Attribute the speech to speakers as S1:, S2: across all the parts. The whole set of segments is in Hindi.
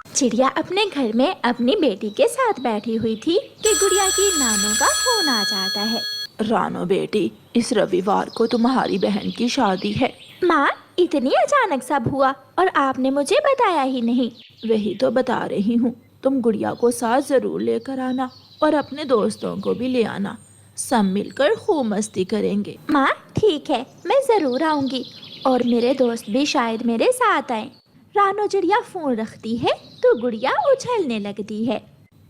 S1: चिड़िया अपने घर में अपनी बेटी के साथ बैठी हुई थी कि गुड़िया की नानों का फोन आ जाता है।
S2: रानो बेटी, इस रविवार को तुम्हारी बहन की शादी है।
S1: माँ, इतनी अचानक सब हुआ और आपने मुझे बताया ही नहीं।
S2: वही तो बता रही हूँ, तुम गुड़िया को साथ जरूर लेकर आना और अपने दोस्तों को भी ले आना। सब मिलकर खूब मस्ती करेंगे।
S1: माँ ठीक है, मैं जरूर आऊंगी और मेरे दोस्त भी शायद मेरे साथ आए। रानो चिड़िया फोन रखती है तो गुड़िया उछलने लगती है।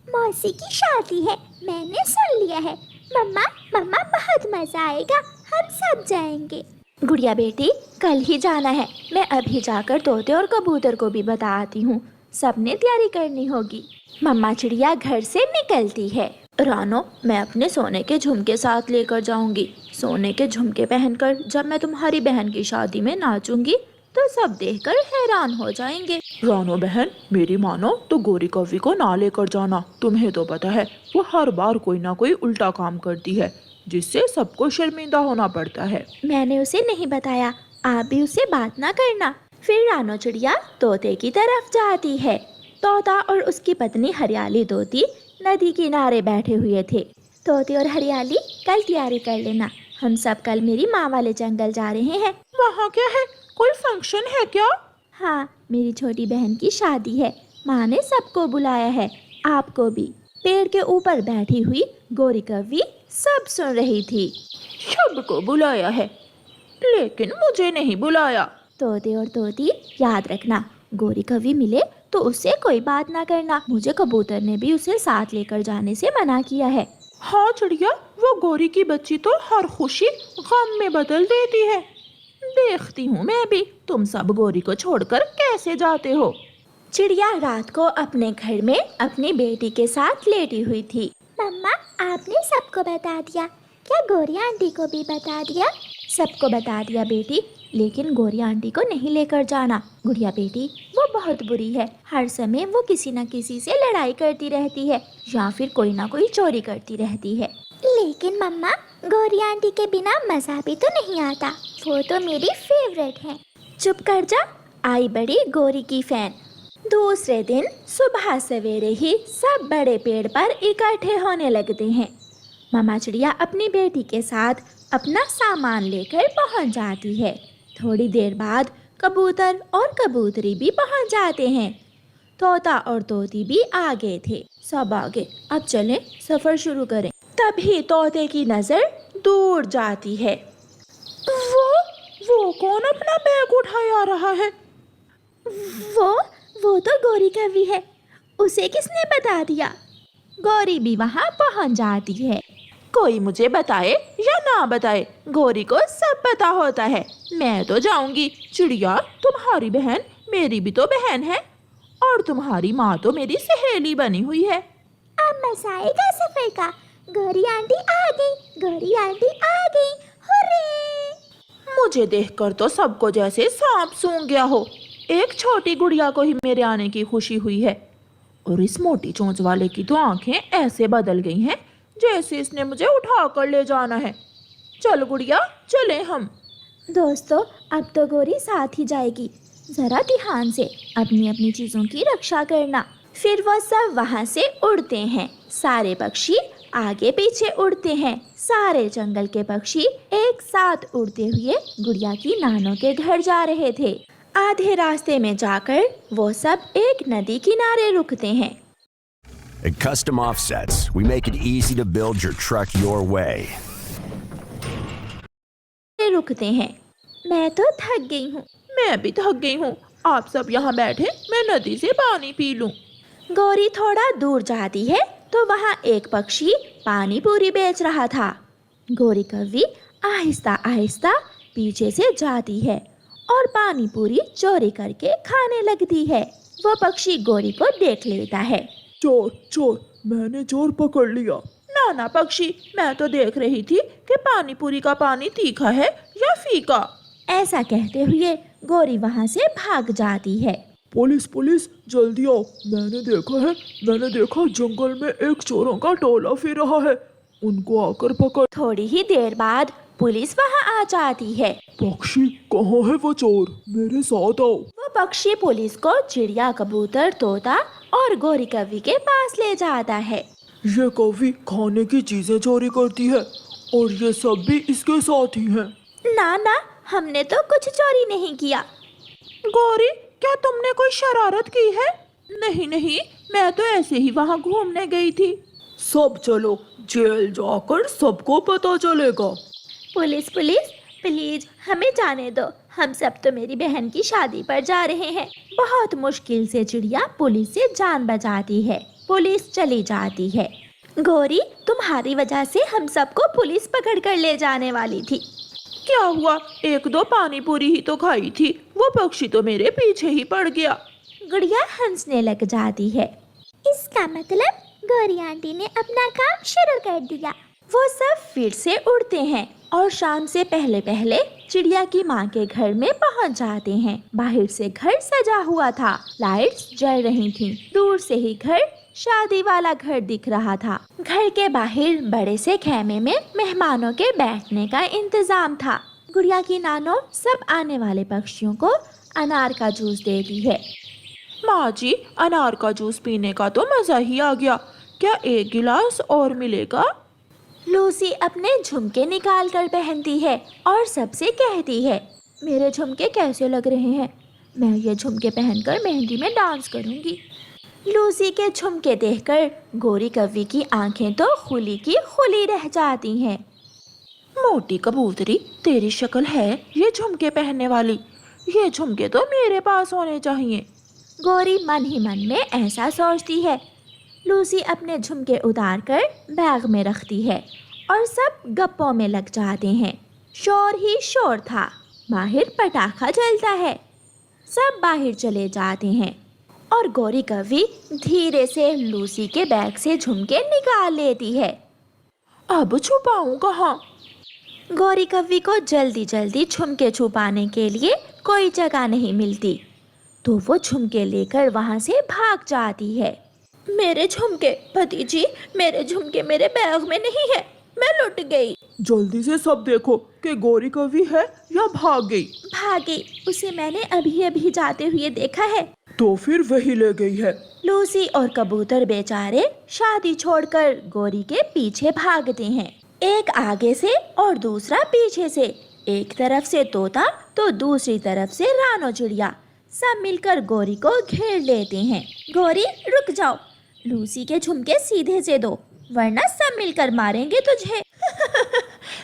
S1: मौसी की शादी है, मैंने सुन लिया है। मम्मा मम्मा बहुत मजा आएगा, हम सब जाएंगे। गुड़िया बेटी, कल ही जाना है। मैं अभी जाकर तोते और कबूतर को भी बता आती हूँ। सबने तैयारी करनी होगी। मम्मा चिड़िया घर से निकलती है।
S2: रानो, मैं अपने सोने के झुमके साथ लेकर जाऊंगी। सोने के झुमके पहनकर जब मैं तुम्हारी बहन की शादी में नाचूंगी तो सब देखकर हैरान हो जाएंगे। रानो बहन, मेरी मानो तो गोरी कौवी को ना लेकर जाना। तुम्हें तो पता है वो हर बार कोई ना कोई उल्टा काम करती है जिससे सबको शर्मिंदा होना पड़ता है।
S1: मैंने उसे नहीं बताया, आप भी उससे बात ना करना। फिर रानो चिड़िया तोते की तरफ जाती है। तोता और उसकी पत्नी हरियाली तोती नदी किनारे बैठे हुए थे। तोते और हरियाली, कल तैयारी कर लेना, हम सब कल मेरी माँ वाले जंगल जा रहे हैं।
S2: वहाँ क्या है, कोई फंक्शन है क्या?
S1: हाँ, मेरी छोटी बहन की शादी है। माँ ने सबको बुलाया है, आपको भी। पेड़ के ऊपर बैठी हुई गोरी कौवी सब सुन रही थी।
S2: सबको बुलाया है लेकिन मुझे नहीं बुलाया।
S1: तोते और तोती, याद रखना, गोरी कौवी मिले तो उससे कोई बात ना करना। मुझे कबूतर ने भी उसे साथ लेकर जाने से मना किया है।
S2: हाँ चिड़िया, वो गोरी की बच्ची तो हर खुशी गम में बदल देती है। देखती हूँ मैं भी तुम सब गोरी को छोड़कर कैसे जाते हो।
S1: चिड़िया रात को अपने घर में अपनी बेटी के साथ लेटी हुई थी। मम्मा, आपने सबको बता दिया क्या? गोरी आंटी को भी बता दिया? सबको बता दिया बेटी, लेकिन गोरी आंटी को नहीं लेकर जाना। गुड़िया बेटी, वो बहुत बुरी है। हर समय वो किसी न किसी से लड़ाई करती रहती है या फिर कोई ना कोई चोरी करती रहती है। लेकिन मम्मा, गोरी आंटी के बिना मज़ा भी तो नहीं आता, वो तो मेरी फेवरेट है। चुप कर जा, आई बड़ी गोरी की फैन। दूसरे दिन सुबह सवेरे ही सब बड़े पेड़ पर इकट्ठे होने लगते हैं। मामा चिड़िया अपनी बेटी के साथ अपना सामान लेकर पहुंच जाती है। थोड़ी देर बाद कबूतर और कबूतरी भी पहुंच जाते हैं। तोता और तोती भी आगे थे। सब आगे, अब चलें, सफर शुरू करें। तभी तोते की नजर दूर जाती है।
S2: वो कौन अपना बैग उठाए आ रहा है?
S1: वो तो गोरी कौवी है। उसे किसने बता दिया? गौरी भी वहाँ पहुँच जाती है।
S2: कोई मुझे बताए या ना बताए, गोरी को सब पता होता है। मैं तो जाऊंगी। चिड़िया, तुम्हारी बहन मेरी भी तो बहन है और तुम्हारी माँ तो मेरी सहेली बनी हुई है।
S1: अब मजा आएगा सफर का। गौरी आंटी आ गई, गौरी आंटी आ गई, हुर्रे!
S2: मुझे देखकर तो सबको जैसे सांप सूंघ गया हो। एक छोटी गुड़िया को ही मेरे आने की खुशी हुई है और इस मोटी चोंच वाले की तो आंखें ऐसे बदल गई हैं जैसे इसने मुझे उठा कर ले जाना है। चल गुड़िया, चले हम।
S1: दोस्तों, अब तो गोरी साथ ही जाएगी। जरा ध्यान से अपनी अपनी चीजों की रक्षा करना। फिर वो सब वहाँ से उड़ते हैं। सारे पक्षी आगे पीछे उड़ते हैं। सारे जंगल के पक्षी एक साथ उड़ते हुए गुड़िया की नानों के घर जा रहे थे। आधे रास्ते में जाकर वो सब एक नदी किनारे रुकते हैं।
S3: At Custom Offsets, we make it easy to build your truck your way.
S1: रुकते हैं। मैं तो थक गई हूँ।
S2: मैं भी थक गई हूँ। आप सब यहाँ बैठे, मैं नदी से पानी पी लूं।
S1: गौरी थोड़ा दूर जाती है तो वहाँ एक पक्षी पानी पूरी बेच रहा था। गौरी कौवी आहिस्ता आहिस्ता पीछे से जाती है और पानी पूरी चोरी करके खाने लगती है। वो पक्षी गौरी को देख लेता है।
S2: चोर चोर, मैंने चोर पकड़ लिया। नाना पक्षी, मैं तो देख रही थी कि पानी पूरी का पानी तीखा है या फीका।
S1: ऐसा कहते हुए गौरी वहाँ से भाग जाती है।
S4: पुलिस पुलिस, जल्दी आओ। मैंने देखा जंगल में एक चोरों का टोला फिर रहा है। उनको आकर पकड़।
S2: थोड़ी ही देर बाद पुलिस वहाँ आ जाती है।
S4: पक्षी कहाँ है वो चोर? मेरे साथ आओ।
S2: वो पक्षी पुलिस को चिड़िया, कबूतर, तोता और गोरी कौवी के पास ले जाता है।
S4: ये कौवी खाने की चीजें चोरी करती है और ये सब भी इसके साथ ही हैं।
S2: ना ना, हमने तो कुछ चोरी नहीं किया।
S5: गौरी, क्या तुमने कोई शरारत की है? नहीं नहीं, मैं तो ऐसे ही वहाँ घूमने गई थी।
S4: सब चलो, जेल जाकर सबको पता चलेगा।
S2: पुलिस पुलिस प्लीज हमें जाने दो, हम सब तो मेरी बहन की शादी पर जा रहे हैं। बहुत मुश्किल से चिड़िया पुलिस से जान बचाती है। पुलिस चली जाती है। गौरी, तुम्हारी वजह से हम सबको पुलिस पकड़ कर ले जाने वाली थी।
S5: क्या हुआ? एक दो पानी पूरी ही तो खाई थी, वो पक्षी तो मेरे पीछे ही पड़ गया।
S2: गुड़िया हंसने लग जाती है।
S1: इसका मतलब गौरी आंटी ने अपना काम शुरू कर दिया।
S2: वो सब फिर से उड़ते हैं और शाम से पहले पहले चिड़िया की माँ के घर में पहुँच जाते हैं। बाहर से घर सजा हुआ था, लाइट्स जल रही थीं। दूर से ही घर शादी वाला घर दिख रहा था। घर के बाहर बड़े से खेमे में मेहमानों के बैठने का इंतजाम था। गुड़िया की नानो सब आने वाले पक्षियों को अनार का जूस देती है।
S5: माँ जी, अनार का जूस पीने का तो मजा ही आ गया। क्या एक गिलास और मिलेगा?
S2: लूसी अपने झुमके निकाल कर पहनती है और सबसे कहती है, मेरे झुमके कैसे लग रहे हैं? मैं ये झुमके पहनकर मेहंदी में डांस करूंगी। लूसी के झुमके देखकर गोरी कौवी की आंखें तो खुली की खुली रह जाती हैं।
S5: मोटी कबूतरी, तेरी शक्ल है ये झुमके पहनने वाली। ये झुमके तो मेरे पास होने चाहिए।
S2: गोरी मन ही मन में ऐसा सोचती है। लूसी अपने झुमके उतार कर बैग में रखती है और सब गप्पों में लग जाते हैं। शोर ही शोर था। बाहर पटाखा जलता है। सब बाहर चले जाते हैं और गोरी कौवी धीरे से लूसी के बैग से झुमके निकाल लेती है।
S5: अब छुपाऊं कहाँ?
S2: गोरी कौवी को जल्दी जल्दी झुमके छुपाने के लिए कोई जगह नहीं मिलती, तो वो झुमके लेकर वहाँ से भाग जाती है। मेरे झुमके, पति जी, मेरे झुमके मेरे बैग में नहीं है, मैं लुट गई।
S4: जल्दी से सब देखो कि गौरी कौवी है या भाग गई।
S2: भागी, उसे मैंने अभी अभी जाते हुए देखा है।
S4: तो फिर वही ले गई है।
S2: लूसी और कबूतर बेचारे शादी छोड़कर गोरी के पीछे भागते हैं। एक आगे से और दूसरा पीछे से। एक तरफ से तोता तो दूसरी तरफ से रानो चिड़िया। सब मिलकर गोरी को घेर लेते हैं। गोरी रुक जाओ, लूसी के झुमके सीधे से दो, वरना सब मिलकर मारेंगे तुझे।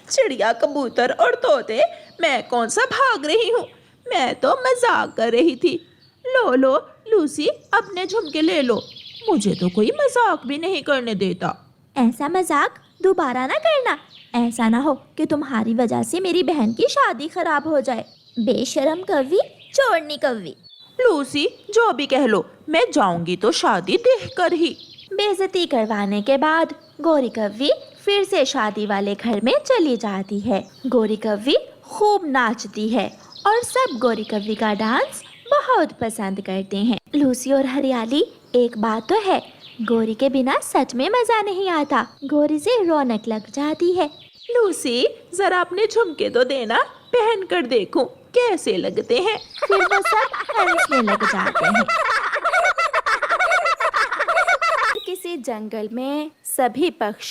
S5: चिड़िया, कबूतर और तोते, मैं कौन सा भाग रही हूँ? मैं तो मजाक कर रही थी। लो लो लूसी, अपने झुमके ले लो। मुझे तो कोई मजाक भी नहीं करने देता।
S2: ऐसा मजाक दोबारा ना करना। ऐसा ना हो कि तुम्हारी वजह से मेरी बहन की शादी खराब हो जाए। बेशरम कौवी, चोरनी कौवी।
S5: लूसी, जो भी कह लो, मैं जाऊंगी तो शादी देखकर ही।
S2: बेइज्जती करवाने के बाद गोरी कौवी फिर से शादी वाले घर में चली जाती है। गोरी कौवी खूब नाचती है और सब गोरी कौवी का डांस बहुत पसंद करते हैं। लूसी और हरियाली, एक बात तो है, गोरी के बिना सच में मजा नहीं आता। गोरी से रौनक लग जाती है।
S5: लूसी, जरा अपने झुमके तो देना, पहन कर देखूं कैसे लगते हैं।
S2: फिर वो सब हंसने लग जाते हैं। किसी जंगल में सभी पक्षी